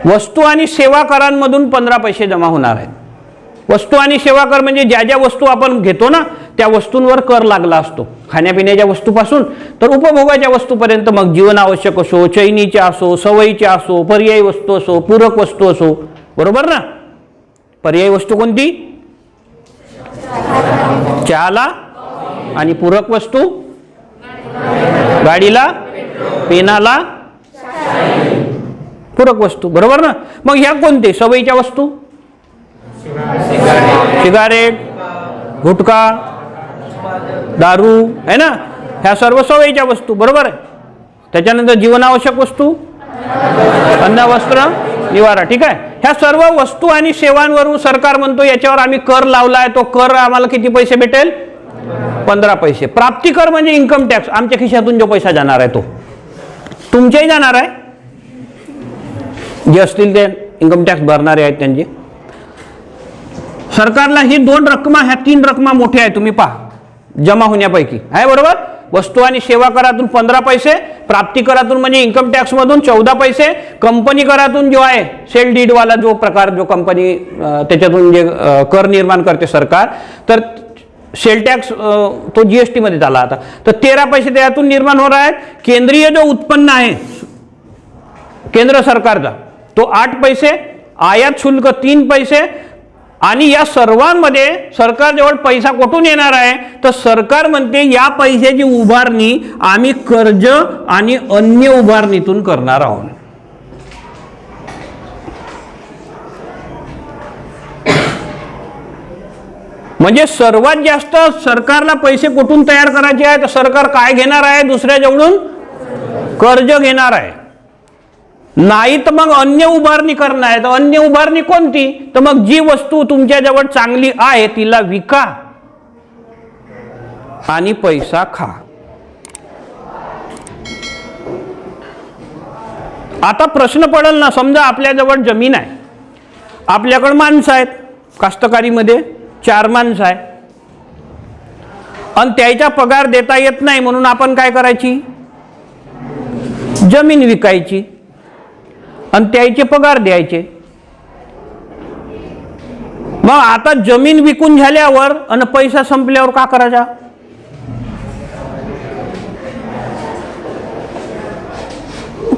वस्तू आणि सेवा करांमधून 15 पैसे जमा होणार आहेत. वस्तू आणि सेवा कर म्हणजे ज्या ज्या वस्तू आपण घेतो ना त्या वस्तूंवर कर लागला असतो, खाण्यापिण्याच्या वस्तूपासून तर उपभोगाच्या वस्तूपर्यंत. मग जीवनावश्यक असो, चैनीच्या असो, सवयीच्या असो, पर्यायी वस्तू असो, पूरक वस्तू असो. बरोबर ना? पर्यायी वस्तू कोणती? चहाला. आणि पूरक वस्तू गाडीला, पेनाला, पूरक वस्तू. बरोबर ना? मग ह्या कोणते? सवयीच्या वस्तू, सिगारेट, गुटखा, दारू है ना, ह्या सर्व सवयीच्या वस्तू. बरोबर आहे. त्याच्यानंतर जीवनावश्यक वस्तू, अन्न, वस्त्र, निवारा. ठीक आहे. ह्या सर्व वस्तू आणि सेवांवरून सरकार म्हणतो याच्यावर आम्ही कर लावलाय, तो कर आम्हाला किती पैसे भेटेल? 15 पैसे. प्राप्ती कर म्हणजे इन्कम टॅक्स. आमच्या खिशातून जो पैसा जाणार आहे तो तुमच्याही जाणार आहे, जे असतील ते इन्कम टॅक्स भरणारे आहेत त्यांचे. सरकारला ही 2 रक्कमा, ह्या 3 रक्कमा मोठ्या आहेत. तुम्ही पहा जमा होण्यापैकी आहे. बरोबर. वस्तू आणि सेवा करातून 15 पैसे, प्राप्ती करातून म्हणजे इन्कम टॅक्स मधून 14 पैसे, कंपनी करातून जो आहे सेल डीड वाला जो प्रकार, जो कंपनी त्याच्यातून जे कर निर्माण करते सरकार, तर सेल टॅक्स तो जीएसटी मध्ये झाला आता, तर 13 पैसे त्यातून निर्माण होणार आहेत. केंद्रीय जो उत्पन्न आहे केंद्र सरकारचा तो 8 पैसे, आयात शुल्क 3 पैसे. आणि या सर्वांमध्ये सरकार जवळ पैसा कुठून येणार आहे? तर सरकार म्हणते या पैशाची उभारणी आम्ही कर्ज आणि अन्य उभारणीतून करणार आहोत. म्हणजे सर्वात जास्त सरकारला पैसे कुठून तयार करायचे आहे? तर सरकार काय घेणार आहे? दुसऱ्याजवळून कर्ज घेणार आहे. नाही तर मग अन्य उभारणी करणार आहे. तर अन्य उभारणी कोणती? तर मग जी वस्तू तुमच्याजवळ चांगली आहे तिला विका आणि पैसा खा. आता प्रश्न पडेल ना, समजा आपल्याजवळ जमीन आहे, आपल्याकडे माणसं आहेत, कास्तकारीमध्ये 4 माणसं आहे आणि त्याचा पगार देता येत नाही म्हणून आपण काय करायची? जमीन विकायची आणि त्याचे पगार द्यायचे. मग आता जमीन विकून झाल्यावर आणि पैसा संपल्यावर का करायचा?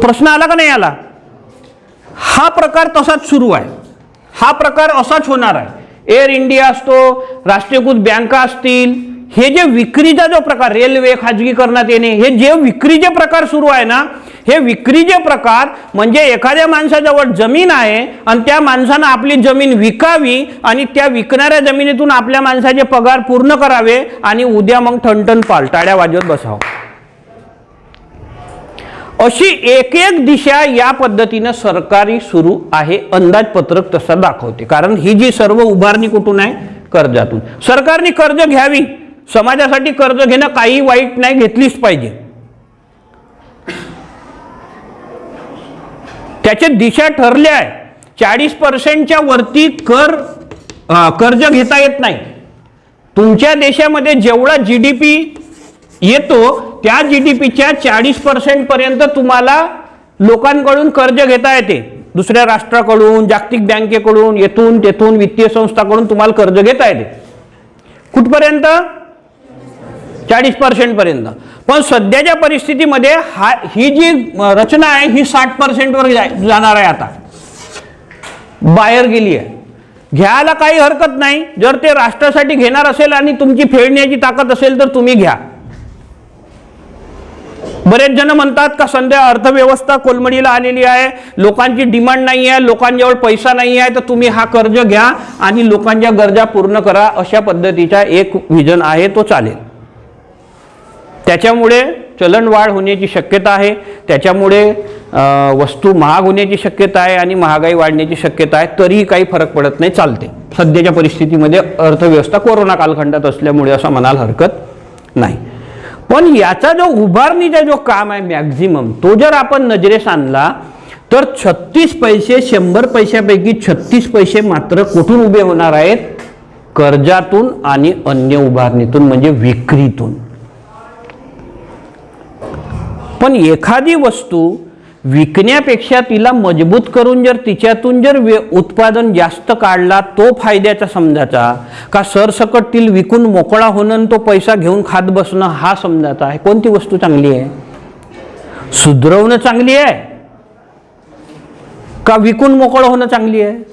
प्रश्न आला का नाही आला? हा प्रकार तसाच सुरू आहे. हा प्रकार असाच होणार आहे. एअर इंडिया असतो, राष्ट्रीयकृत बँका असतील, हे जे विक्रीचा जो प्रकार, रेल्वे खाजगीकरणात येणे, हे जे विक्रीचे प्रकार सुरू आहे ना, हे विक्रीचे प्रकार म्हणजे एखाद्या माणसाजवळ जमीन आहे आणि त्या माणसानं आपली जमीन विकावी आणि त्या विकणाऱ्या जमिनीतून आपल्या माणसाचे पगार पूर्ण करावे आणि उद्या मग ठणठण टाळ्या वाजवत बसावं. अशी एक एक दिशा या पद्धतीनं सरकारी सुरू आहे. अंदाजपत्रक तसा दाखवते. कारण ही जी सर्व उभारणी कुठून आहे? कर्जातून. सरकारने कर्ज घ्यावी. समाजासाठी कर्ज घेणं काही वाईट नाही, घेतलीच पाहिजे. त्याची दिशा ठरली आहे. 40% वरती कर्ज घेता येत नाही. तुमच्या देशामध्ये जेवढा जीडीपी येतो त्या जीडीपीच्या 40% पर्यंत तुम्हाला लोकांकडून कर्ज घेता येते. दुसऱ्या राष्ट्राकडून, जागतिक बँकेकडून, येथून तेथून वित्तीय संस्थाकडून तुम्हाला कर्ज घेता येते. कुठपर्यंत? 40% पर्यंत. पण सध्याच्या परिस्थितीमध्ये ही जी रचना आहे ही 60% वर जाणार आहे. आता बाहेर गेली आहे. घ्यायला काही हरकत नाही. जर ते राष्ट्रासाठी घेणार असेल आणि तुमची फेडण्याची ताकद असेल तर तुम्ही घ्या. बरेच जण म्हणतात का सध्या अर्थव्यवस्था कोलमडीला आलेली आहे, लोकांची डिमांड नाही आहे, लोकांजवळ पैसा नाही आहे, तर तुम्ही हा कर्ज घ्या आणि लोकांच्या गरजा पूर्ण करा. अशा पद्धतीचा एक विजन आहे, तो चालेल. त्याच्यामुळे चलनवाढ होण्याची शक्यता आहे, त्याच्यामुळे वस्तू महाग होण्याची शक्यता आहे आणि महागाई वाढण्याची शक्यता आहे. तरीही काही फरक पडत नाही, चालते. सध्याच्या परिस्थितीमध्ये अर्थव्यवस्था कोरोना कालखंडात असल्यामुळे असं म्हणायला हरकत नाही. पण याचा जो उभारणीचा जो काम आहे मॅक्झिमम, तो जर आपण नजरेस आणला तर 36 पैसे 100 पैशापैकी 36 पैसे मात्र कुठून उभे होणार आहेत? कर्जातून आणि अन्य उभारणीतून, म्हणजे विक्रीतून. पण एखादी वस्तू विकण्यापेक्षा तिला मजबूत करून जर तिच्यातून जर उत्पादन जास्त काढला तो फायद्याचा समजायचा का सरसकट तिला विकून मोकळा होणं आणि तो पैसा घेऊन खात बसणं हा समजायचा आहे? कोणती वस्तू चांगली आहे? सुधरवणं चांगली आहे का विकून मोकळं होणं चांगली आहे?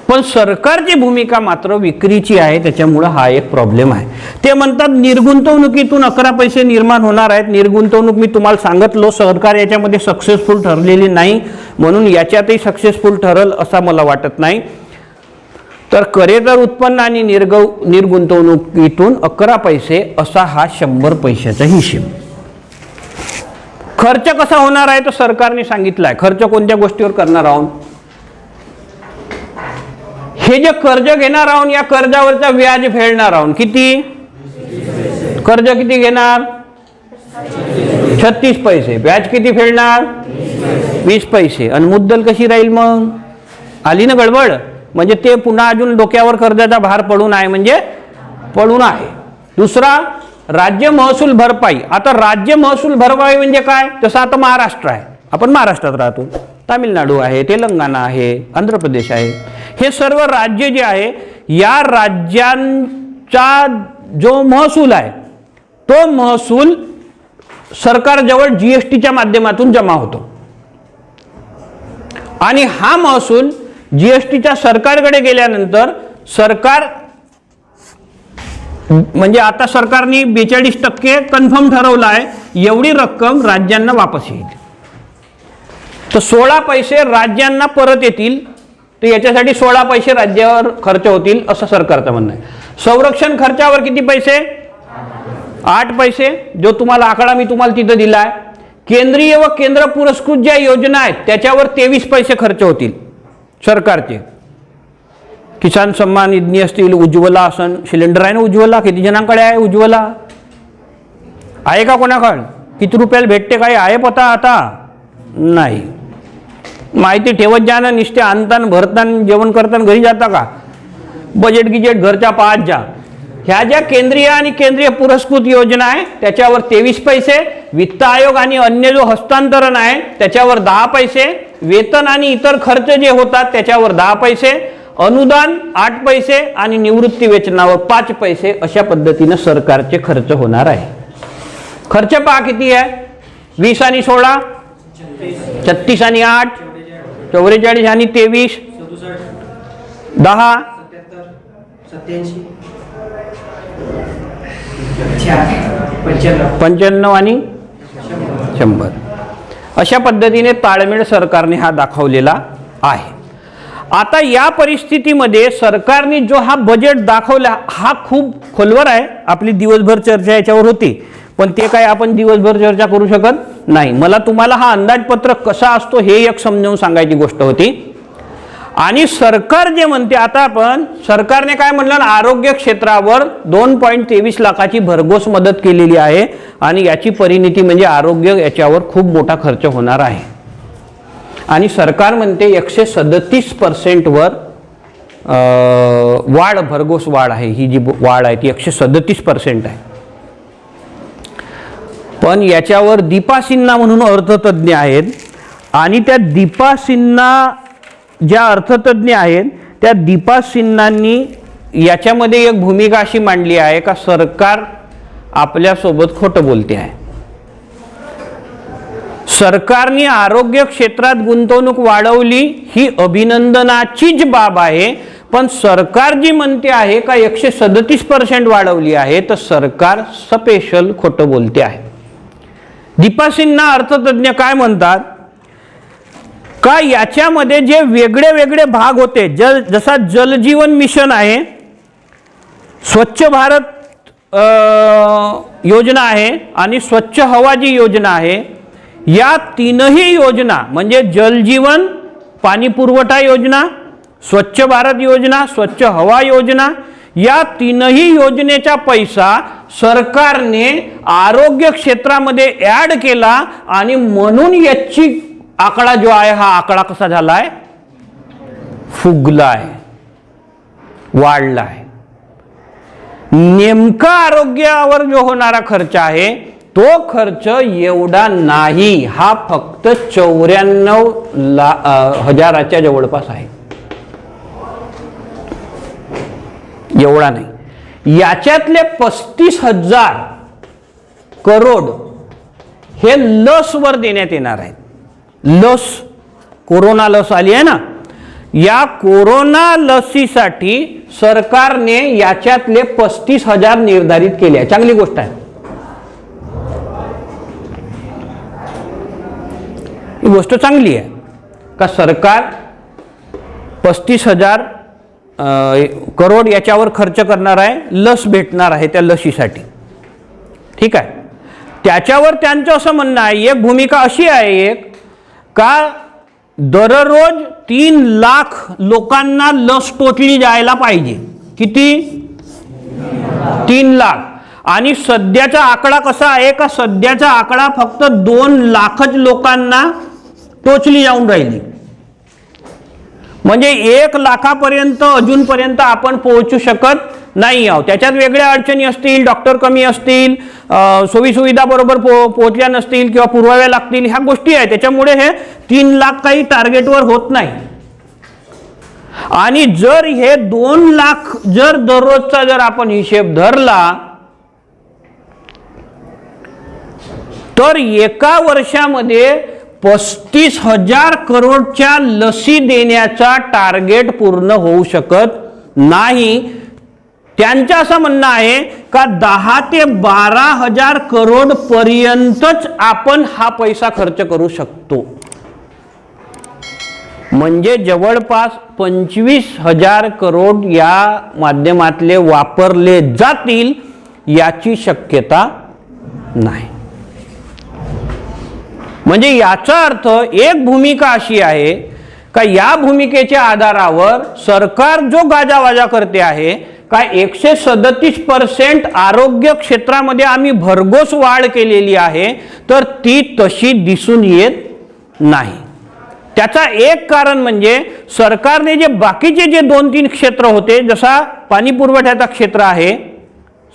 पण सरकारची भूमिका मात्र विक्रीची आहे, त्याच्यामुळे हा एक प्रॉब्लेम आहे. ते म्हणतात निर्गुंतवणुकीतून 11 पैसे निर्माण होणार आहेत. निर्गुंतवणूक मी तुम्हाला सांगितलं, सरकार याच्यामध्ये सक्सेसफुल ठरलेली नाही, म्हणून याच्यातही सक्सेसफुल ठरल असा मला वाटत नाही. तर करेदर उत्पन्न आणि निर्गुंतवणुकीतून 11 पैसे असा हा 100 पैशाचा हिशेब. खर्च कसा होणार आहे तो सरकारने सांगितलाय. खर्च कोणत्या गोष्टीवर करणार आहोत? हे जे कर्ज घेणार आहोत या कर्जावरचा व्याज फेडणार आहोत. किती कर्ज किती घेणार? 36 पैसे. व्याज किती फेडणार? 20 पैसे. आणि मुद्दल कशी राहील मग? आली ना गडबड. म्हणजे ते पुन्हा अजून डोक्यावर कर्जाचा भार पडून आहे, म्हणजे पडून आहे. दुसरा राज्य महसूल भरपाई. आता राज्य महसूल भरपाई म्हणजे काय? जसं आता महाराष्ट्र आहे, आपण महाराष्ट्रात राहतो, तामिळनाडू आहे, तेलंगणा आहे, आंध्र प्रदेश आहे, हे सर्व राज्य जे आहे या राज्यांचा जो महसूल आहे तो महसूल सरकारजवळ जीएसटीच्या माध्यमातून जमा होतो. आणि हा महसूल जीएसटीच्या सरकारकडे गेल्यानंतर सरकार म्हणजे आता सरकारने 42% कन्फर्म ठरवलं आहे एवढी रक्कम राज्यांना वापस येईल. तर 16 पैसे राज्यांना परत येतील. तर याच्यासाठी 16 पैसे राज्यावर खर्च होतील असं सरकारचं म्हणणं आहे. संरक्षण खर्चावर किती पैसे? 8 पैसे, जो तुम्हाला आकडा मी तुम्हाला तिथं दिला आहे. केंद्रीय व केंद्र पुरस्कृत ज्या योजना आहेत त्याच्यावर 23 पैसे खर्च होतील सरकारचे. किसान सन्मान निधी असतील, उज्ज्वला असन, सिलेंडर आहे ना उज्ज्वला, किती जणांकडे आहे उज्ज्वला? आहे का कोणाकडे? किती रुपयाला भेटते? काही आहे पता आता? नाही. माहिती ठेवत जा ना, निश्चय आणताना भरताना जेवण करताना घरी जाता का? बजेट गिजेट घरच्या पाहत जा. ह्या ज्या केंद्रीय आणि केंद्रीय पुरस्कृत योजना आहे त्याच्यावर 23 पैसे, वित्त आयोग आणि अन्य जो हस्तांतरण आहे त्याच्यावर 10 पैसे, वेतन आणि इतर खर्च जे होतात त्याच्यावर 10 पैसे, अनुदान 8 पैसे आणि निवृत्ती वेतनावर 5 पैसे, अशा पद्धतीने सरकारचे खर्च होणार आहे. खर्च पहा किती आहे? 20 आणि 16 36 आणि 8 44 आणि 23 10 95 आणि 100. अशा पद्धतीने ताळमेळ सरकारने हा दाखवलेला आहे. आता या परिस्थितीमध्ये सरकारने जो हा बजेट दाखवला हा खूप खोलवर आहे. आपली दिवसभर चर्चा याच्यावर होती, पण ते काय आपण दिवसभर चर्चा करू शकत नाही. मला तुम्हाला हा अंदाजपत्रक कसा असतो हे एक समजावून सांगायची गोष्ट होती. आणि सरकार जे म्हणते, आता आपण सरकारने काय म्हणलं, आरोग्य क्षेत्रावर 2.23 लाखाची भरघोस मदत केलेली आहे आणि याची परिणिती म्हणजे आरोग्य याच्यावर खूप मोठा खर्च होणार आहे. आणि सरकार म्हणते 137% वर वाढ, भरघोस वाढ आहे. ही जी वाढ आहे ती 137% आहे. पण याच्यावर दीपा सिन्हा म्हणून अर्थतज्ञ आहेत आणि त्या दीपा सिन्हा ज्या अर्थतज्ञ आहेत त्या दीपा सिन्हांनी याच्यामध्ये एक भूमिका अशी मांडली आहे का सरकार आपल्यासोबत खोटं बोलते आहे. सरकारने आरोग्य क्षेत्रात गुंतवणूक वाढवली ही अभिनंदनाचीच बाब आहे, पण सरकार जी म्हणते आहे का 137% वाढवली आहे तर सरकार स्पेशल खोटं बोलते आहे. दीपा सिन्हा अर्थतज्ञ काय म्हणतात का याच्यामध्ये जे वेगळे वेगळे भाग होते, जसा जलजीवन मिशन आहे, स्वच्छ भारत योजना आहे आणि स्वच्छ हवा जी योजना आहे, या तीनही योजना म्हणजे जलजीवन, पाणी पुरवठा योजना, स्वच्छ भारत योजना, स्वच्छ हवा योजना, या तीनही योजनेचा पैसा सरकारने आरोग्य क्षेत्रामध्ये ऍड केला आणि म्हणून याची आकडा जो आहे हा आकडा कसा झालाय, फुगलाय, वाढलाय. नेमका आरोग्यावर जो होणारा खर्च आहे तो खर्च एवढा नाही, हा फक्त 94,000च्या जवळपास आहे, एवढा नाही। याच्यातले 35,000 करोड हे लसवर देण्यात येणार आहेत। लस, कोरोना लस आली आहे ना, या कोरोना लसीसाठी सरकारने याच्यातले 35,000 निर्धारित केले आहे। चांगली गोष्ट आहे, ही गोष्ट चांगली आहे का सरकार 35,000 करोड याच्यावर खर्च करणार आहे, लस भेटणार आहे त्या लसीसाठी, ठीक आहे। त्याच्यावर त्यांचं असं म्हणणं आहे, एक भूमिका अशी आहे एक का दररोज 3 लाख लोकांना लस टोचली जायला पाहिजे। किती? 3 लाख। आणि सध्याचा आकडा कसा आहे का सध्याचा आकडा फक्त 2 लाखच लोकांना टोचली जाऊन राहिली, म्हणजे 1 लाखापर्यंत अजूनपर्यंत आपण पोहोचू शकत नाही आहोत। त्याच्यात वेगळ्या अडचणी असतील, डॉक्टर कमी असतील, सोयीसुविधा बरोबर पोहोचल्या नसतील किंवा पुरवाव्या लागतील, ह्या गोष्टी आहेत। त्याच्यामुळे हे 3 लाख काही टार्गेटवर होत नाही। आणि जर हे 2 लाख जर दररोजचा जर आपण हिशेब धरला तर एका वर्षामध्ये 35,000 करोडच्या लसी देण्याचा टार्गेट पूर्ण होऊ शकत नाही। त्यांचं असं म्हणणं आहे का 10 ते 12,000 करोड पर्यंतच आपण हा पैसा खर्च करू शकतो, म्हणजे जवळपास 25,000 करोड या माध्यमातले वापरले जातील याची शक्यता नाही। म्हणजे याचा अर्थ एक भूमिका अशी आहे का या भूमिकेच्या आधारावर सरकार जो गाजावाजा करते आहे का 137% आरोग्य क्षेत्रामध्ये आम्ही भरघोस वाढ केलेली आहे, तर ती तशी दिसून येत नाही। त्याचा एक कारण म्हणजे सरकारने जे बाकीचे जे 2-3 क्षेत्र होते, जसा पाणी पुरवठ्याचा क्षेत्र आहे,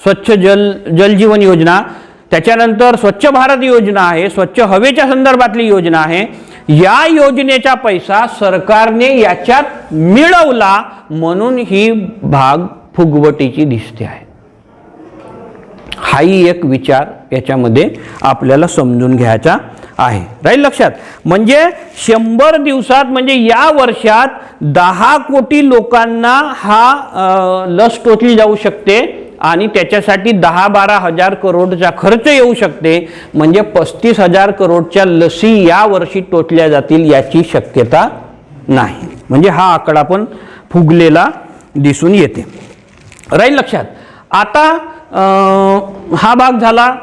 स्वच्छ जल जीवन योजना, त्याच्यानंतर स्वच्छ भारत योजना आहे, स्वच्छ हवेच्या संदर्भातली योजना आहे, या योजनेचा पैसा सरकारने याच्यात मिळवला म्हणून ही भाग फुगवटीची दिसते आहे। हाही एक विचार याच्यामध्ये आपल्याला समजून घ्यायचा आहे, राहील लक्षात। म्हणजे 100 दिवसात म्हणजे या वर्षात 10 कोटी लोकांना हा लस टोचली जाऊ शकते आणि त्याच्यासाठी 10-12 हजार करोडचा खर्च येऊ शकते, म्हणजे 35,000 करोडच्या लसी या वर्षी टोचल्या जातील याची शक्यता नाही। म्हणजे हा आकडा पण फुगलेला दिसून येते, राहील लक्षात। आता हा भाग झाला।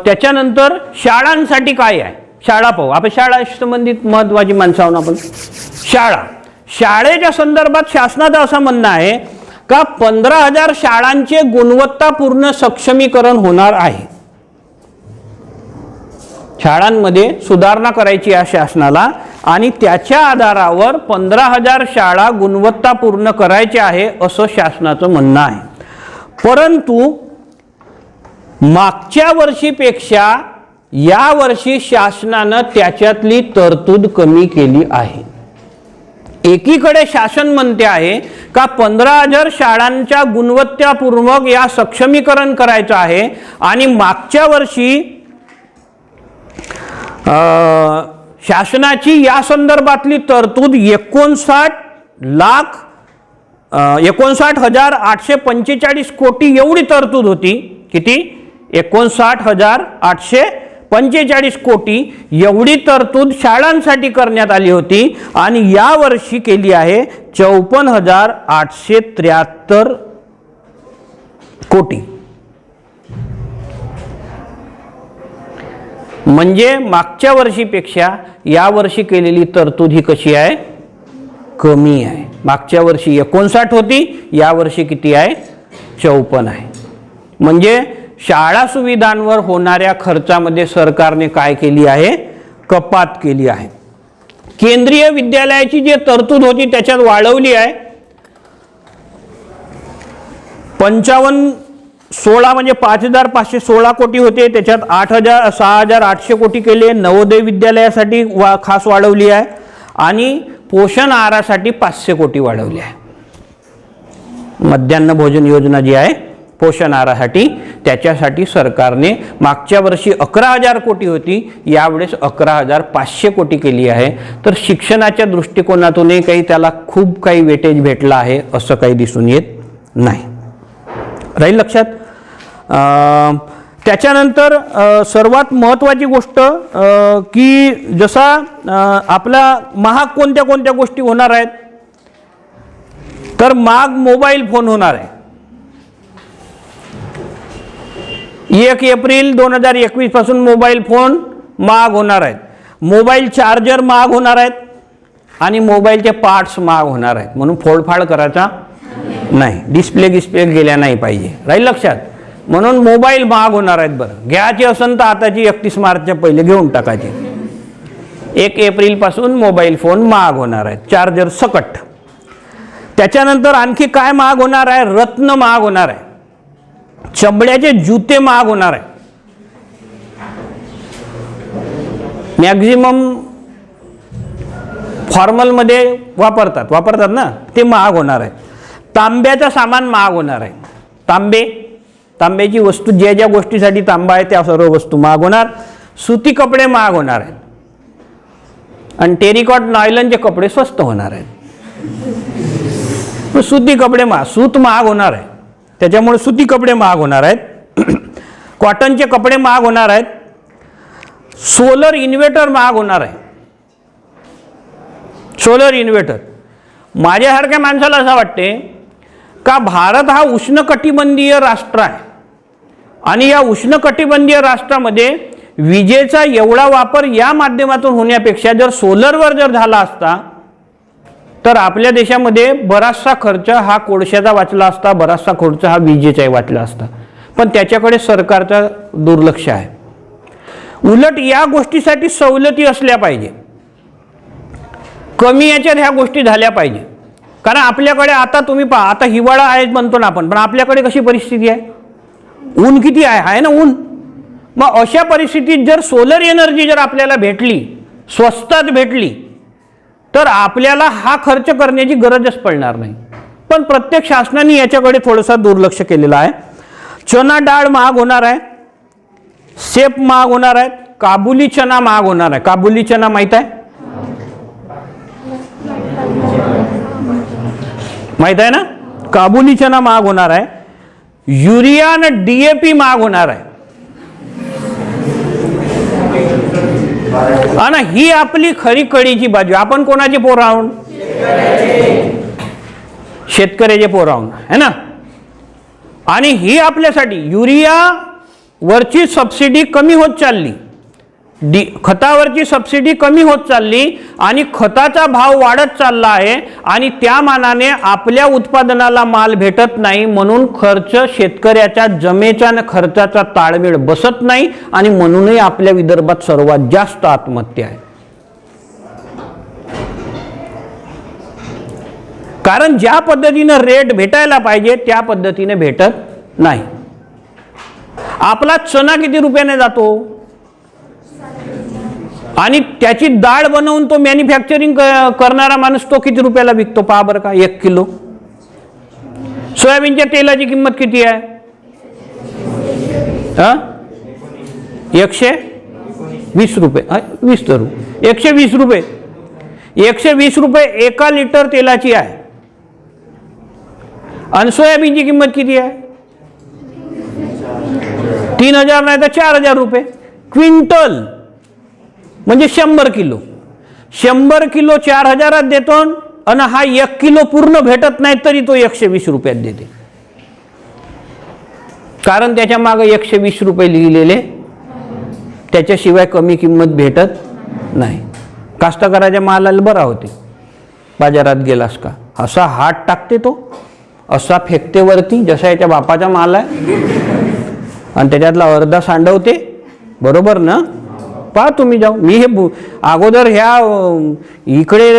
त्याच्यानंतर शाळांसाठी काय आहे, शाळा पाहू आपण। शाळा संबंधित महत्त्वाची माणसं आहोत आपण। शाळेच्या संदर्भात शासनाचं असं म्हणणं आहे का 15,000 शाळांचे गुणवत्तापूर्ण सक्षमीकरण होणार आहे। शाळांमध्ये सुधारणा करायची आहे शासनाला आणि त्याच्या आधारावर 15,000 शाळा गुणवत्तापूर्ण करायच्या आहे असं शासनाचं म्हणणं आहे। परंतु मागच्या वर्षीपेक्षा या वर्षी शासनानं त्याच्यातली तरतूद कमी केली आहे। एकीकडे शासन म्हणते आहे का 15,000 शाळांच्या गुणवत्तापूर्वक या सक्षमीकरण करायचं आहे आणि मागच्या वर्षी शासनाची या संदर्भातली तरतूद 59,845 कोटी एवढी तरतूद होती। किती? 59,845 कोटी एवढी तरतूद शाळांसाठी करण्यात आली होती आणि या वर्षी केली आहे 54,873 कोटी। म्हणजे मागच्या वर्षीपेक्षा या वर्षी केलेली तरतूद ही कशी आहे? कमी आहे। मागच्या वर्षी 59 होती, या वर्षी किती आहे? 54 आहे। म्हणजे शाळा सुविधांवर होणाऱ्या खर्चामध्ये सरकारने काय केली आहे? कपात केली आहे। केंद्रीय विद्यालयाची जी तरतूद होती त्याच्यात वाढवली आहे। 55 16 म्हणजे 5,516 कोटी होते, त्याच्यात 6,800 कोटी केले. नवोदय विद्यालयासाठी खास वाढवली आहे आणि पोषण आहारासाठी 500 कोटी वाढवली आहे. मध्यान्ह भोजन योजना जी आहे पोषण आहारासाठी, त्याच्यासाठी सरकारने मागच्या वर्षी 11,000 कोटी होती, यावेळेस 11,500 कोटी केली आहे. तर शिक्षणाच्या दृष्टिकोनातूनही काही त्याला खूप काही वेटेज भेटलं आहे असं काही दिसून येत नाही. राहील लक्षात. त्याच्यानंतर सर्वात महत्त्वाची गोष्ट की जसा आपला महाग कोणत्या कोणत्या गोष्टी होणार आहेत, तर महाग मोबाईल फोन होणार आहे. 1 एप्रिल 2021 पासून मोबाईल फोन महाग होणार आहेत. मोबाईल चार्जर महाग होणार आहेत आणि मोबाईलचे पार्ट्स महाग होणार आहेत. म्हणून फोडफाड करायचा नाही, डिस्प्ले गेल्या नाही पाहिजे. राहील लक्षात. म्हणून मोबाईल महाग होणार आहेत. बरं, घ्यायची असेल तर आताची 31 मार्चच्या पहिले घेऊन टाकायचे. 1 एप्रिल पासून मोबाईल फोन महाग होणार आहेत, चार्जर सकट. त्याच्यानंतर आणखी काय महाग होणार आहे, रत्न महाग होणार आहे, चमड्याचे जुते महाग होणार आहे. मॅक्झिमम फॉर्मलमध्ये वापरतात ना, ते महाग होणार आहे. तांब्याचं सामान महाग होणार आहे. तांब्याची वस्तू, ज्या ज्या गोष्टीसाठी तांबा आहे त्या सर्व वस्तू महाग होणार. सुती कपडे महाग होणार आहेत आणि टेरिकॉट नायलनचे कपडे स्वस्त होणार आहेत. सुती कपडे सूत महाग होणार आहे, त्याच्यामुळे सुती कपडे महाग होणार आहेत. कॉटनचे कपडे महाग होणार आहेत. सोलर इन्व्हर्टर महाग होणार आहे. सोलर इन्व्हर्टर, माझ्यासारख्या माणसाला असं वाटते का भारत हा उष्णकटिबंधीय राष्ट्र आहे आणि या उष्णकटिबंधीय राष्ट्रामध्ये विजेचा एवढा वापर या माध्यमातून होण्यापेक्षा जर सोलरवर जर झाला असता तर आपल्या देशामध्ये बराचसा खर्च हा कोळशाचा वाचला असता, बराचसा खर्च हा विजेचाही वाचला असता. पण त्याच्याकडे सरकारचं दुर्लक्ष आहे. उलट या गोष्टीसाठी सवलती असल्या पाहिजे, कमी याच्यात ह्या गोष्टी झाल्या पाहिजे. कारण आपल्याकडे आता तुम्ही पहा, आता हिवाळा आहे म्हणतो ना आपण, पण आपल्याकडे कशी परिस्थिती आहे, ऊन किती आहे ना ऊन. मग अशा परिस्थितीत जर सोलर एनर्जी जर आपल्याला भेटली, स्वस्तात भेटली, तर आपल्याला हा खर्च करण्याची गरजच पडणार नाही. पण प्रत्येक शासनाने याच्याकडे थोडंसं दुर्लक्ष केलेलं आहे. चना डाळ महाग होणार आहे, सेप महाग होणार आहेत, काबुली चना महाग होणार आहे. काबुली चना माहित आहे, माहित आहे ना, काबुली चना महाग होणार आहे. युरिया आणि DAP महाग होणार आहे. आणि ही आपली खरी कळीची बाजू. आपण कोणाचे पोर आहोत, शेतकऱ्याचे पोर आहोत, है ना. आणि ही आपल्यासाठी युरिया वरची सबसिडी कमी होत चालली, खतावरची सबसिडी कमी होत चालली आणि खताचा भाव वाढत चालला आहे आणि त्या मानाने आपल्या उत्पादनाला माल भेटत नाही. म्हणून खर्च शेतकऱ्याच्या जमेच्या आणि खर्चाचा ताळमेळ बसत नाही आणि म्हणूनही आपल्या विदर्भात सर्वात जास्त आत्महत्या आहे. कारण ज्या पद्धतीने रेट भेटायला पाहिजे त्या पद्धतीने भेटत नाही. आपला चना किती रुपयाने जातो आणि त्याची डाळ बनवून तो मॅन्युफॅक्चरिंग करणारा माणूस तो किती रुपयाला विकतो पहा बरं का. 1 किलो सोयाबीनच्या तेलाची किंमत किती आहे, 120 रुपये. 120 रुपये, 120 रुपये 1 लिटर तेलाची आहे. आणि सोयाबीनची किंमत किती आहे, 3,000 नाही तर 4,000 रुपये क्विंटल. म्हणजे 100 किलो 4,000 देतो आणि हा 1 किलो पूर्ण भेटत नाही तरी तो 120 रुपयात देते. कारण त्याच्या मागे 120 रुपये लिहिलेले, त्याच्याशिवाय कमी किंमत भेटत नाही. कास्तकाराच्या मालाला बरा होते, बाजारात गेलास का असा हात टाकते तो, असा फेकते वरती जसा याच्या बापाचा माल आहे आणि त्याच्यातला अर्धा सांडवते. बरोबर ना, पहा तुम्ही जाऊ. मी हे अगोदर ह्या इकडे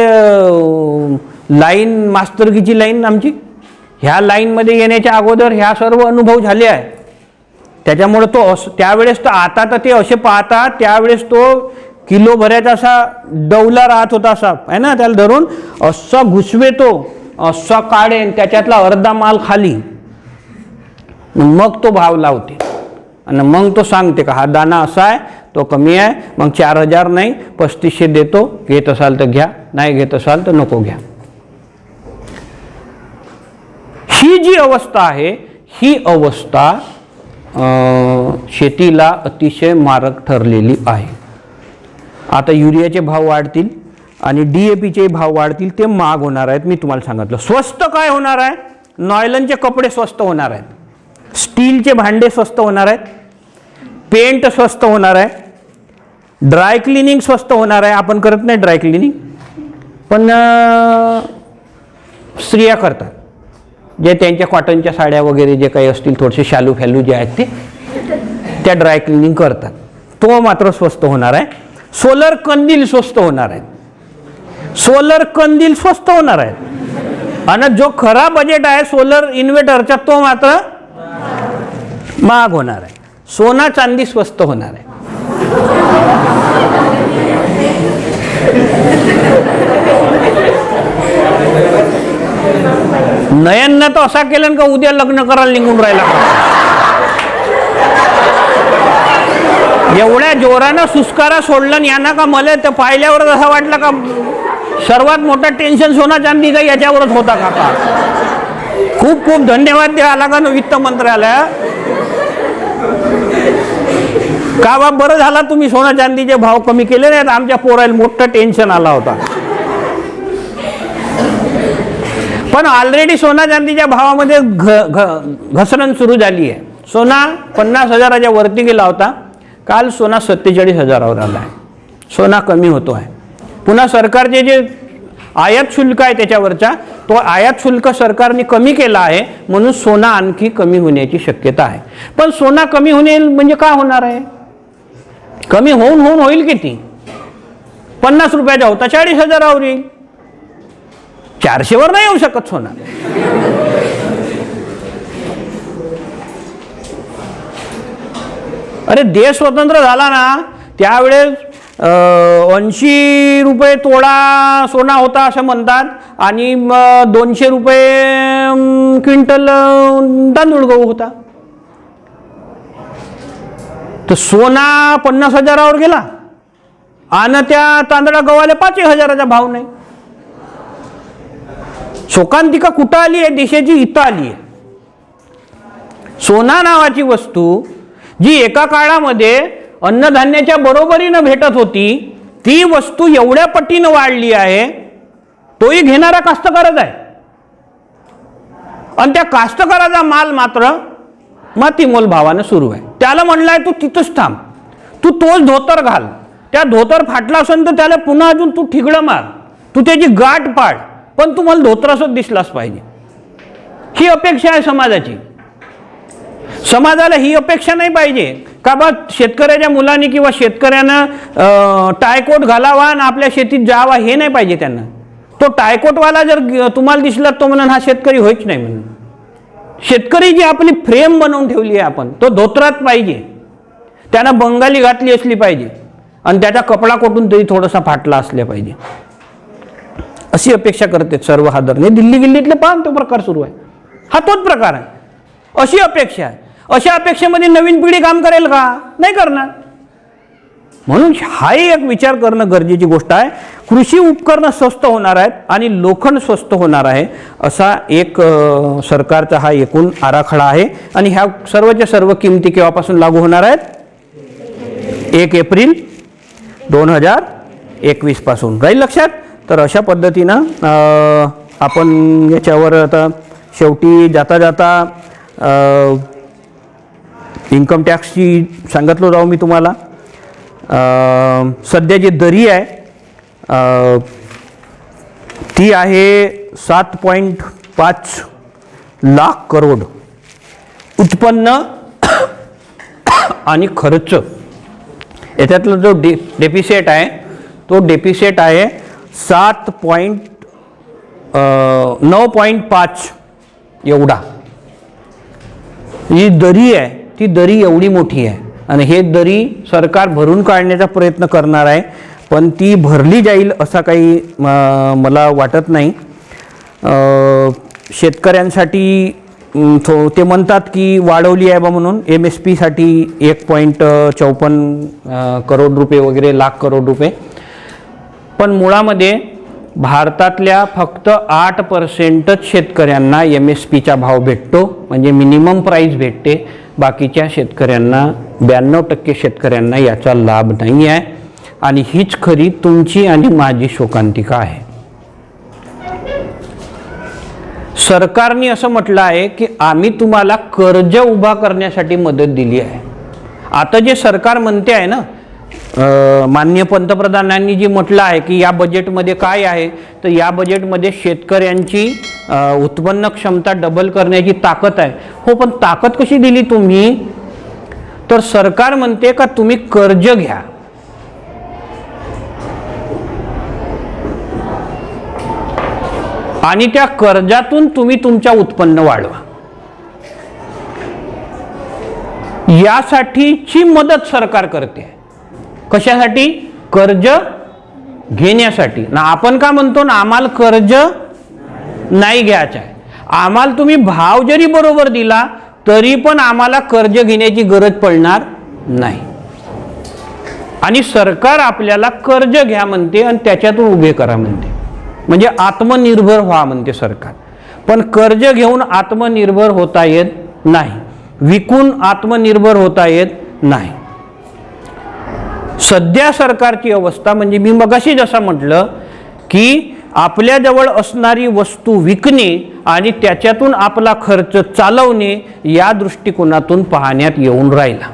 लाईन मास्तरकीची लाईन आमची, ह्या लाईनमध्ये येण्याच्या अगोदर ह्या सर्व अनुभव झाले आहे. त्याच्यामुळे तो त्यावेळेस तर आता तर ते असे पाहतात, त्यावेळेस तो किलो भरायचा असा डवला राहत होता असा आहे ना, त्याला धरून असा घुसवे तो, असा काढेन त्याच्यातला अर्धा माल खाली, मग तो भाव लावते आणि मग तो सांगते का हा दाना असा आहे, तो कमी आहे, मग 4000 नाही 3500 देतो, घेत असाल तर घ्या, नाही घेत असाल तर नको घ्या. ही जी अवस्था आहे, ही अवस्था शेतीला अतिशय मारक ठरलेली आहे. आता युरियाचे भाव वाढतील आणि DAPचे भाव वाढतील, ते महाग होणार आहेत. मी तुम्हाला सांगितलं. स्वस्त काय होणार आहे? नॉयलनचे कपडे स्वस्त होणार आहेत, स्टीलचे भांडे स्वस्त होणार आहेत, पेंट स्वस्त होणार आहे, ड्राय क्लिनिंग स्वस्त होणार आहे. आपण करत नाही ड्राय क्लिनिंग, पण स्त्रिया करतात, जे त्यांच्या कॉटनच्या साड्या वगैरे जे काही असतील थोडेसे शालू फॅलू जे आहेत ते त्या ड्राय क्लिनिंग करतात, तो मात्र स्वस्त होणार आहे. सोलर कंदील स्वस्त होणार आहेत, सोलर कंदील स्वस्त होणार आहेत. आणि जो खरा बजेट आहे सोलर इन्व्हर्टरचा तो मात्र महाग होणार आहे. सोना चांदी स्वस्त होणार आहे. नयननं तर असा केलं का उद्या लग्न करायला निघून राहिला. एवढ्या जोरानं सुस्कारा सोडलं याना का मला तर पाहिल्यावर असं वाटलं का सर्वात मोठा टेन्शन सोना चांदी का याच्यावरच होता का. खूप खूप धन्यवाद द्या लागा ना वित्त मंत्र्याला. का बा बरं झाला तुम्ही सोना चांदीचे भाव कमी केले नाहीत, आमच्या पोराला मोठं टेन्शन आला होता. पण ऑलरेडी सोना चांदीच्या भावामध्ये घसरण सुरू झाली आहे. सोना 50,000च्या वरती गेला होता, काल सोना 47,000वर आला आहे. सोना कमी होतो आहे. पुन्हा सरकारचे जे आयात शुल्क आहे त्याच्यावरचा, तो आयात शुल्क सरकारने कमी केला आहे, म्हणून सोना आणखी कमी होण्याची शक्यता आहे. पण सोना कमी होणे म्हणजे काय होणार आहे? कमी होऊन होईल किती? 50 रुपयाचा होता 40,000वर येईल. 400वर नाही येऊ शकत सोना. अरे देश स्वतंत्र झाला ना त्यावेळेस 80 रुपये तोडा सोना होता असं म्हणतात, आणि 200 रुपये क्विंटल तांदूळ गहू होता. तर सोना 50,000वर गेला आणि त्या तांदळा गव्हाला 5,000चा भाव नाही. शोकांतिका कुठं आली आहे? देशाची इथं आली आहे. सोना नावाची वस्तू जी एका काळामध्ये अन्नधान्याच्या बरोबरीनं भेटत होती, ती वस्तू एवढ्या पटीनं वाढली आहे, तोही घेणारा कास्तकारच आहे. आणि त्या कास्तकाराचा माल मात्र मातीमोल भावानं सुरू आहे. त्याला म्हणलाय तू तिथंच थांब, तू तोच धोतर घाल, त्या धोतर फाटला असेल तर त्याला पुन्हा अजून तू ठिगळं मार, तू त्याची गाठ पाड, पण तू मला धोतरासच दिसलाच पाहिजे. ही अपेक्षा आहे समाजाची. समाजाला ही अपेक्षा नाही पाहिजे का बा शेतकऱ्याच्या मुलांनी किंवा शेतकऱ्यानं टायकोट घालावा आणि आपल्या शेतीत जावा, हे नाही पाहिजे त्यांना. तो टायकोटवाला जर तुम्हाला दिसला तो म्हणून हा शेतकरी होईच नाही म्हणून. शेतकरी जी आपली फ्रेम बनवून ठेवली आहे आपण, तो धोत्रात पाहिजे, त्यानं बंगाली घातली असली पाहिजे आणि त्याचा कपडा कोठून तरी थोडासा फाटला असला पाहिजे, अशी अपेक्षा करते सर्व हादरणे. दिल्ली गिल्लीतले पाहून तो प्रकार सुरू आहे. हा तोच प्रकार आहे. अशी अपेक्षा आहे. अशा अपेक्षेमध्ये नवीन पिढी काम करेल का? नाही करणार. म्हणून हाही एक विचार करणं गरजेची गोष्ट आहे. कृषी उपकरणं स्वस्त होणार आहेत आणि लोखंड स्वस्त होणार आहे, असा एक सरकारचा हा एकूण आराखडा आहे. आणि ह्या सर्वच्या सर्व किमती केव्हापासून लागू होणार आहेत? 1 एप्रिल 2021 पासून. राहील लक्षात? तर अशा पद्धतीनं आपण याच्यावर आता शेवटी जाता जाता इन्कम टॅक्सची सांगितलं राहू मी तुम्हाला. सध्या जी दरी आहे ती आहे 7.5 लाख करोड. उत्पन्न आणि खर्च याच्यातला जो डेफिसिट आहे तो डेफिसिट आहे 9.5 एवढा. ही दरी आहे ती दरी एवढी मोठी आहे आणि हे दरी सरकार भरून काढण्याचा प्रयत्न करणार आहे, पण ती भरली जाईल असा काही मला वाटत नाही. शेतकऱ्यांसाठी ते म्हणतात की वाढवली आहे बा म्हणून MSP साठी 1.54 करोड रुपये वगैरे, लाख करोड रुपये, पण मुळामध्ये भारतातल्या फक्त 8%च शेतकऱ्यांना MSPचा भाव भेटतो, म्हणजे मिनिमम प्राईस भेटते. बाकीच्या शेतकऱ्यांना 92% शेतकऱ्यांना याचा लाभ नाही आहे आणि हीच खरी तुमची आणि माझी शोकांतिका आहे. सरकारने असं म्हटलं आहे की आम्ही तुम्हाला कर्ज उभा करण्यासाठी मदत दिली आहे. आता जे सरकार म्हणते आहे ना, माननीय पंतप्रधानांनी जी म्हटलं आहे की या बजेटमध्ये काय आहे, तर या बजेटमध्ये शेतकऱ्यांची उत्पन्न क्षमता डबल करण्याची ताकद आहे. हो, पण ताकद कशी दिली तुम्ही? तर सरकार म्हणते का तुम्ही कर्ज घ्या आणि त्या कर्जातून तुम्ही तुमच्या उत्पन्न वाढवा, यासाठीची मदत सरकार करते. कशासाठी? कर्ज घेण्यासाठी ना. आपण का म्हणतो ना, आम्हाला कर्ज नाही घ्यायचं आहे, आम्हाला तुम्ही भाव जरी बरोबर दिला तरी पण आम्हाला कर्ज घेण्याची गरज पडणार नाही. आणि सरकार आपल्याला कर्ज घ्या म्हणते आणि त्याच्यातून उभे करा म्हणते, म्हणजे आत्मनिर्भर व्हा म्हणते सरकार. पण कर्ज घेऊन आत्मनिर्भर होता येत नाही, विकून आत्मनिर्भर होता येत नाही. सध्या सरकारची अवस्था म्हणजे मी मगाशी जसं म्हटलं की आपल्याजवळ असणारी वस्तू विकणे आणि त्याच्यातून आपला खर्च चालवणे या दृष्टिकोनातून पाहण्यात येऊन राहिला.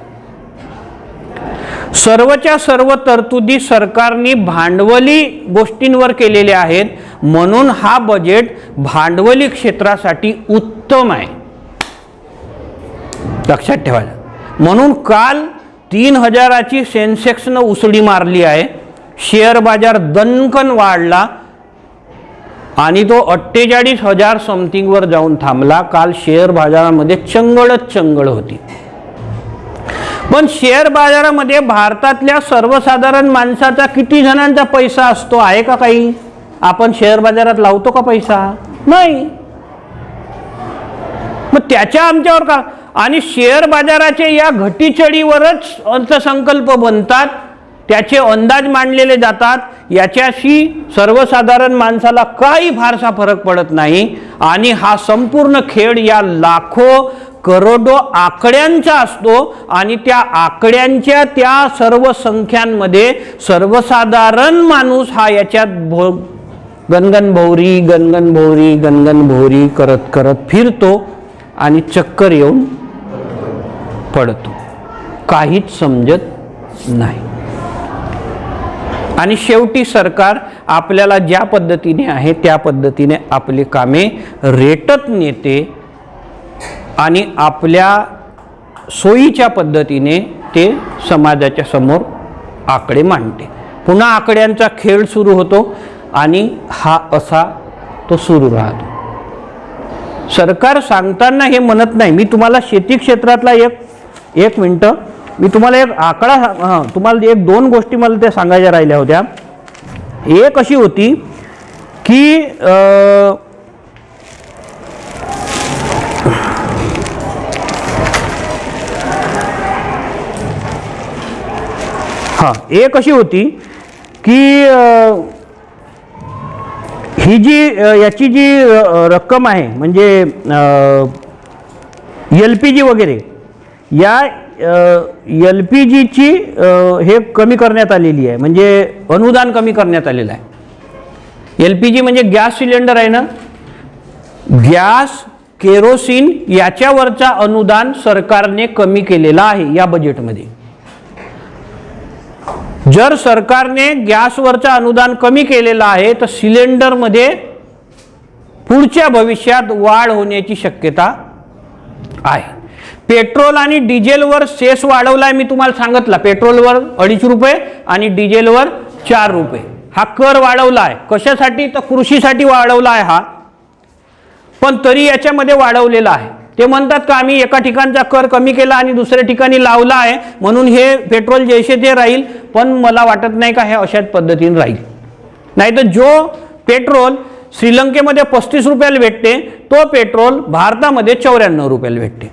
सर्वच्या सर्व तरतुदी सरकारने भांडवली गोष्टींवर केलेल्या आहेत, म्हणून हा बजेट भांडवली क्षेत्रासाठी उत्तम आहे, लक्षात ठेवायला. म्हणून काल 3000ची सेन्सेक्सनं उसळी मारली आहे, शेअर बाजार दणकन वाढला आणि तो 48,000 समथिंगवर जाऊन थांबला. काल शेअर बाजारामध्ये चंगळच चंगळ होती. पण शेअर बाजारामध्ये भारतातल्या सर्वसाधारण माणसाचा किती जणांचा पैसा असतो? आहे का काही? आपण शेअर बाजारात लावतो का पैसा? नाही. मग त्याच्या आमच्यावर का? आणि शेअर बाजाराचे या घटीचढीवरच अर्थसंकल्प बनतात, त्याचे अंदाज मांडलेले जातात, याच्याशी सर्वसाधारण माणसाला काही फारसा फरक पडत नाही. आणि हा संपूर्ण खेळ या लाखो करोडो आकड्यांचा असतो आणि त्या आकड्यांच्या त्या सर्व संख्यांमध्ये सर्वसाधारण माणूस हा याच्यात गणगणभोवरी गणगणभोवरी गणगणभोवरी करत करत फिरतो आणि चक्कर येऊन पडतो, काहीच समजत नाही. आणि शेवटी सरकार आपल्याला ज्या पद्धतीने आहे त्या पद्धतीने आपली कामे रेटत नेते आणि आपल्या सोयीच्या पद्धतीने ते समाजाच्या समोर आकडे मांडते. पुन्हा आकड्यांचा खेळ सुरू होतो आणि हा असा तो सुरू राहतो. सरकार सांगताना हे म्हणत नाही. मी तुम्हाला शेती क्षेत्रातला एक मिनटं मी तुम्हाला एक आकडा तुम्हाला 1-2 गोष्टी मला त्या सांगायच्या राहिल्या होत्या. एक अशी होती की एक अशी होती की ही जी याची जी रक्कम आहे म्हणजे LPG वगैरे, या LPGची हे कमी करण्यात आलेली आहे, म्हणजे अनुदान कमी करण्यात आलेलं आहे. LPG म्हणजे गॅस सिलेंडर आहे ना, गॅस केरोसिन याच्यावरचा अनुदान सरकारने कमी केलेला आहे या बजेटमध्ये. जर सरकारने गॅसवरचा अनुदान कमी केलेलं आहे तर सिलेंडरमध्ये पुढच्या भविष्यात वाढ होण्याची शक्यता आहे. पेट्रोल आणि डिझेलवर सेस वाढवलाय, मी तुम्हाला सांगितलं. पेट्रोलवर 2.5 रुपये आणि डिझेलवर 4 रुपये हा कर वाढवला आहे. कशासाठी? तर कृषीसाठी वाढवला आहे हा, पण तरी याच्यामध्ये वाढवलेला आहे. ते म्हणतात का आम्ही एका ठिकाणचा कर कमी केला आणि दुसऱ्या ठिकाणी लावला आहे म्हणून हे पेट्रोल जैसे ते राहील, पण मला वाटत नाही का हे अशाच पद्धतीने राहील. नाही तर जो पेट्रोल श्रीलंकेमध्ये 35 रुपयाला भेटते तो पेट्रोल भारतामध्ये 94 रुपयाला भेटते.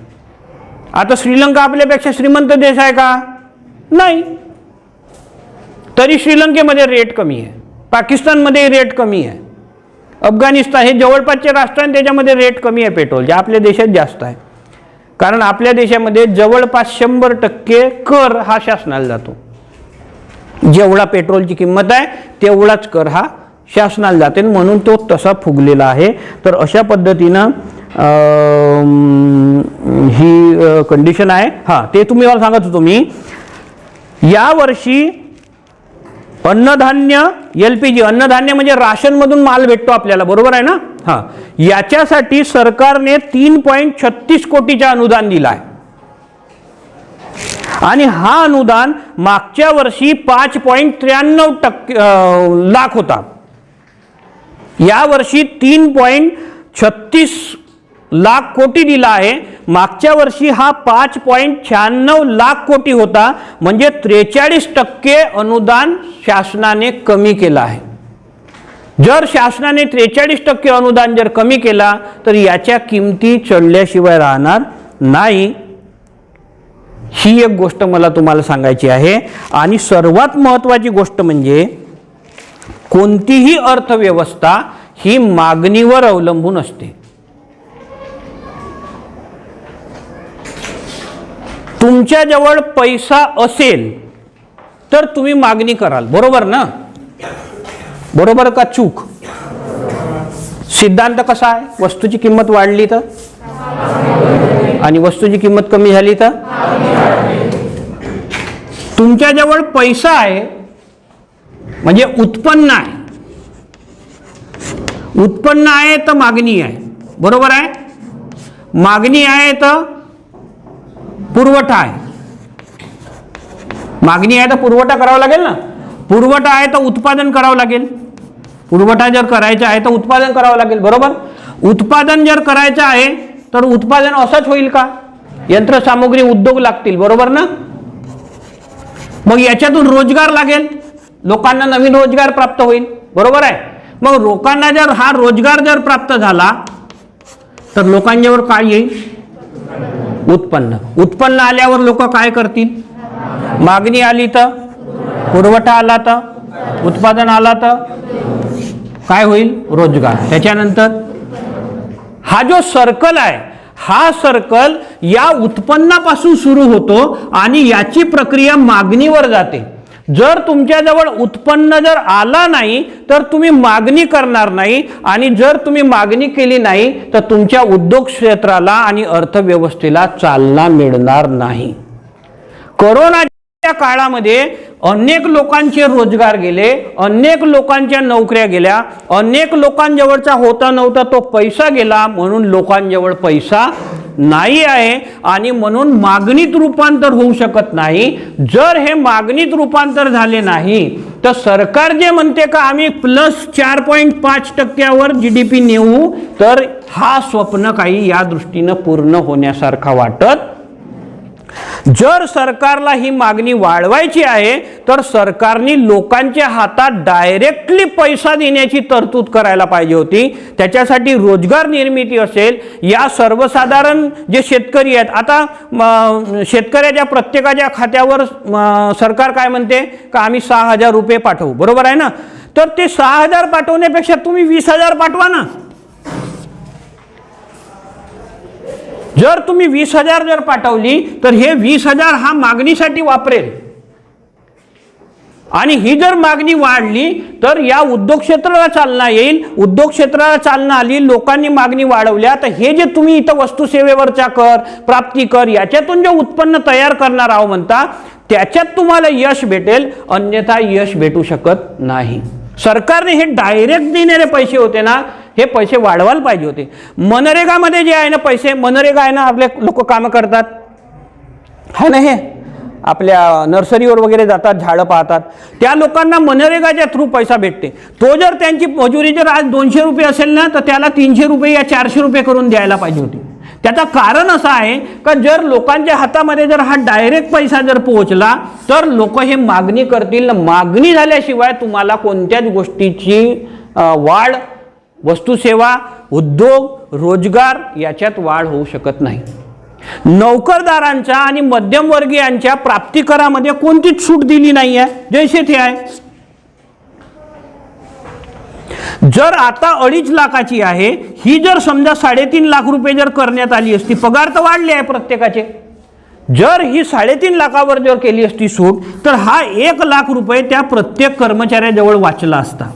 आता श्रीलंका आपल्यापेक्षा श्रीमंत देश आहे का? नाही. तरी श्रीलंकेमध्ये रेट कमी आहे, पाकिस्तानमध्ये रेट कमी आहे, अफगाणिस्तान हे जवळपासचे राष्ट्र आहे त्याच्यामध्ये रेट कमी आहे पेट्रोलचे, आपल्या देशात जास्त आहे. कारण आपल्या देशामध्ये जवळपास 100% कर हा शासनाला जातो. जेवढा पेट्रोलची किंमत आहे तेवढाच कर हा शासनाला जाते म्हणून तो तसा फुगलेला आहे. तर अशा पद्धतीनं ही कंडिशन आहे. हां, ते तुम्ही मला सांगत होतो मी, यावर्षी अन्नधान्य LPG, अन्नधान्य म्हणजे राशनमधून माल भेटतो आपल्याला, बरोबर आहे ना? हां, याच्यासाठी सरकारने 3.36 कोटीचं अनुदान दिलं आहे आणि हा अनुदान मागच्या वर्षी 5.93 लाख होता. यावर्षी 3.36 लाख कोटी दिला आहे. मागच्या वर्षी हा 5.96 लाख कोटी होता, म्हणजे 43% अनुदान शासनाने कमी केलं आहे. जर शासनाने 43% अनुदान जर कमी केला तर याच्या किमती चढल्याशिवाय राहणार नाही. ही एक गोष्ट मला तुम्हाला सांगायची आहे. आणि सर्वात महत्त्वाची गोष्ट म्हणजे कोणतीही अर्थव्यवस्था ही मागणीवर अवलंबून असते. तुमच्याजवळ पैसा असेल तर तुम्ही मागणी कराल, बरोबर ना? बरोबर का चूक? सिद्धांत कसा आहे? वस्तूची किंमत वाढली तर आणि वस्तूची किंमत कमी झाली तर? तुमच्याजवळ पैसा आहे म्हणजे उत्पन्न आहे, उत्पन्न आहे तर मागणी आहे, बरोबर आहे? मागणी आहे तर पुरवठा आहे, मागणी आहे तर पुरवठा करावा लागेल ना. पुरवठा आहे तर उत्पादन करावं लागेल, पुरवठा जर करायचा आहे तर उत्पादन करावं लागेल, बरोबर? उत्पादन जर करायचं आहे तर उत्पादन असंच होईल का? यंत्रसामुग्री उद्योग लागतील, बरोबर ना? मग याच्यातून रोजगार लागेल, लोकांना नवीन रोजगार प्राप्त होईल, बरोबर आहे? मग लोकांना जर हा रोजगार जर प्राप्त झाला तर लोकांच्यावर काय येईल? उत्पन्न. उत्पन्न आल्यावर लोक काय करतील? मागणी आली तर, पुरवठा आला तर, उत्पादन आला तर काय होईल? रोजगार. त्याच्यानंतर हा जो सर्कल आहे, हा सर्कल या उत्पन्नापासून सुरू होतो आणि याची प्रक्रिया मागणीवर जाते. जर तुमच्याजवळ उत्पन्न जर आला नाही तर तुम्ही मागणी करणार नाही आणि जर तुम्ही मागणी केली नाही तर तुमच्या उद्योग क्षेत्राला आणि अर्थव्यवस्थेला चालना मिळणार नाही. कोरोनाच्या काळामध्ये अनेक लोकांचे रोजगार गेले, अनेक लोकांच्या नोकऱ्या गेल्या, अनेक लोकांजवळचा होता नव्हता तो पैसा गेला, म्हणून लोकांजवळ पैसा नाही आहे आणि म्हणून मागणीत रूपांतर होऊ शकत नाही. जर हे मागणीत रूपांतर झाले नाही तर सरकार जे म्हणते का आम्ही +4.5% GDP नेऊ, तर हा स्वप्न काही या दृष्टीनं पूर्ण होण्यासारखा वाटत. जर सरकारला ही मागणी वाढवायची आहे तर सरकारने लोकांच्या हातात डायरेक्टली पैसा देण्याची तरतूद करायला पाहिजे होती. त्याच्यासाठी रोजगार निर्मिती असेल, या सर्वसाधारण जे शेतकरी आहेत, आता शेतकऱ्याच्या प्रत्येकाच्या खात्यावर सरकार काय म्हणते का आम्ही 6,000 रुपये पाठवू, बरोबर आहे ना? तर ते 6,000 पाठवण्यापेक्षा तुम्ही 20,000 पाठवा ना. जर तुम्ही 20,000 जर पाठवली तर हे 20,000 हा मागणीसाठी वापरेल आणि ही जर मागणी वाढली तर या उद्योग क्षेत्राला चालना येईल. उद्योग क्षेत्राला चालना आली, लोकांनी मागणी वाढवल्या, तर हे जे तुम्ही इथं वस्तू सेवेवरचा कर, प्राप्ती कर, याच्यातून जे उत्पन्न तयार करणार आहोत म्हणता, त्याच्यात तुम्हाला यश भेटेल, अन्यथा यश भेटू शकत नाही. सरकारने हे डायरेक्ट देणारे पैसे होते ना, हे पैसे वाढवायला पाहिजे होते. मनरेगामध्ये जे आहे ना पैसे, मनरेगा आहे ना, आपले लोक कामं करतात है ना, हे आपल्या नर्सरीवर वगैरे जातात, झाडं पाहतात, त्या लोकांना मनरेगाच्या थ्रू पैसा भेटते. तो जर त्यांची मजुरी जर आज 200 रुपये असेल ना तर त्याला 300 रुपये या 400 रुपये करून द्यायला पाहिजे होती. त्याचं कारण असं आहे का जर लोकांच्या हातामध्ये जर हा डायरेक्ट पैसा जर पोहोचला तर लोक हे मागणी करतील. मागणी झाल्याशिवाय तुम्हाला कोणत्याच गोष्टीची वाढ, वस्तुसेवा, उद्योग, रोजगार याच्यात वाढ होऊ शकत नाही. नोकरदारांच्या आणि मध्यमवर्गीयांच्या प्राप्तिकरामध्ये कोणतीच सूट दिली नाही आहे, जैसे थे आहे. जर आता 2.5 लाखाची आहे, ही जर समजा 3.5 लाख रुपये जर करण्यात आली असती, पगार तर वाढले आहे प्रत्येकाचे, जर ही 3.5 लाखावर जर केली असती सूट तर हा 1 लाख रुपये त्या प्रत्येक कर्मचाऱ्याजवळ वाचला असता.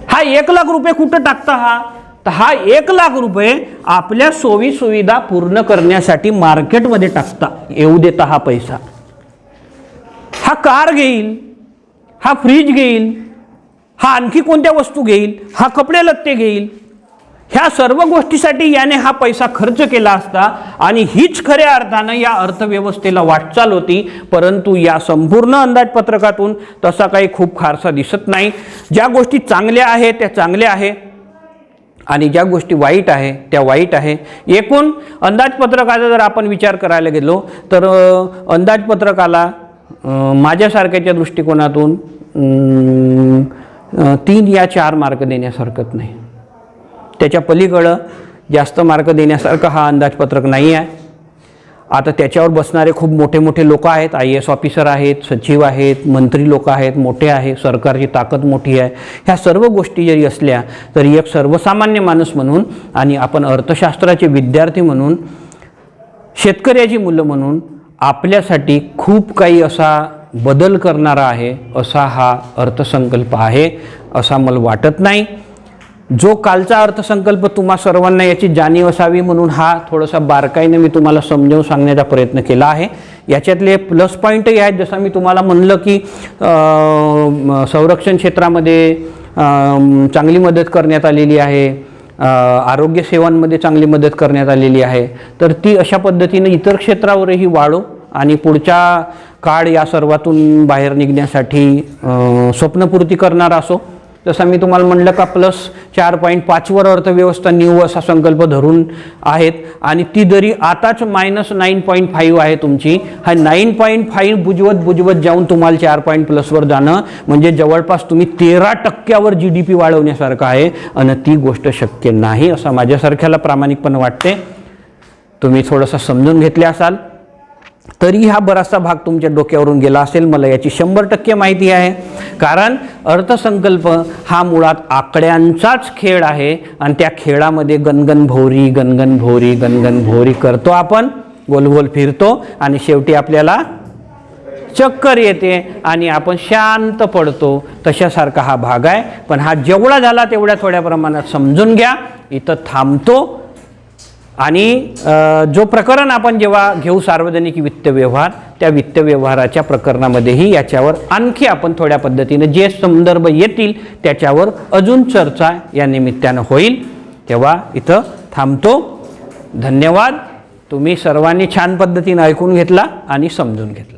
हा 1 लाख रुपये कुठं टाकता हा, तर हा 1 लाख रुपये आपल्या सोयी सुविधा पूर्ण करण्यासाठी मार्केटमध्ये टाकता येऊ देता. हा पैसा हा कार घेईल, हा फ्रीज घेईल, हा आणखी कोणत्या वस्तू घेईल, हा कपडे लत्ते घेईल, ह्या सर्व गोष्टीसाठी याने हा पैसा खर्च केला असता आणि हीच खऱ्या अर्थानं या अर्थव्यवस्थेला वाटचाल होती. परंतु या संपूर्ण अंदाजपत्रकातून तसा काही खूप फारसा दिसत नाही. ज्या गोष्टी चांगल्या आहेत त्या चांगल्या आहे आणि ज्या गोष्टी वाईट आहे त्या वाईट आहे. एकूण अंदाजपत्रकाचा जर आपण विचार करायला गेलो तर अंदाजपत्रकाला माझ्यासारख्याच्या दृष्टिकोनातून 3 या 4 मार्क देण्यासारखं नाही. त्याच्या पलीकडं जास्त मार्क देण्यासारखं हा अंदाजपत्रक नाही आहे. आता त्याच्यावर बसणारे खूप मोठे मोठे लोक आहेत, IAS ऑफिसर आहेत, सचिव आहेत, मंत्री लोक आहेत, मोठे आहे, सरकारची ताकद मोठी आहे. ह्या सर्व गोष्टी जरी असल्या तरी एक सर्वसामान्य माणूस म्हणून आणि आपण अर्थशास्त्राचे विद्यार्थी म्हणून, शेतकऱ्याची मुलं म्हणून आपल्यासाठी खूप काही असा बदल करणारा आहे असा हा अर्थसंकल्प आहे असा मला वाटत नाही. जो कालचा अर्थसंकल्प तुम्हा सर्वांना याची जाणीव असावी म्हणून हा थोडासा बारकाईने मी तुम्हाला समजावून सांगण्याचा प्रयत्न केला आहे. याच्यातले प्लस पॉईंटही आहेत, जसं मी तुम्हाला म्हणलं की संरक्षण क्षेत्रामध्ये चांगली मदत करण्यात आलेली आहे, आरोग्य सेवांमध्ये चांगली मदत करण्यात आलेली आहे. तर ती अशा पद्धतीने इतर क्षेत्रावरही वाढो आणि पुढच्या काळ या सर्वातून बाहेर निघण्यासाठी स्वप्नपूर्ती करणारा असो. जसं मी तुम्हाला म्हणलं का +4.5 वर अर्थव्यवस्था न्यू असा संकल्प धरून आहेत आणि ती जरी आताच -9.5 आहे तुमची, हा 9.5 बुजवत जाऊन तुम्हाला 4+ वर जाणं म्हणजे जवळपास तुम्ही 13% GDP वाढवण्यासारखं आहे आणि ती गोष्ट शक्य नाही असं माझ्यासारख्याला प्रामाणिकपणे वाटते. तुम्ही थोडंसं समजून घेतले असाल तरी हा बराचसा भाग तुमच्या डोक्यावरून गेला असेल, मला याची 100% माहिती आहे. कारण अर्थसंकल्प हा मुळात आकड्यांचाच खेळ आहे आणि त्या खेळामध्ये गणगण भोवरी करतो आपण, गोल गोल फिरतो आणि शेवटी आपल्याला चक्कर येते आणि आपण शांत पडतो. तशासारखा हा भाग आहे. पण हा जेवढा झाला तेवढ्या थोड्या प्रमाणात समजून घ्या. इथं थांबतो आणि जो प्रकरण आपण जेव्हा घेऊ सार्वजनिक वित्त व्यवहार, त्या वित्त व्यवहाराच्या प्रकरणामध्येही याच्यावर आणखी आपण थोड्या पद्धतीने जे संदर्भ येतील त्याच्यावर अजून चर्चा या निमित्तानं होईल. तेव्हा इथं थांबतो. धन्यवाद. तुम्ही सर्वांनी छान पद्धतीने ऐकून घेतला आणि समजून घेतला.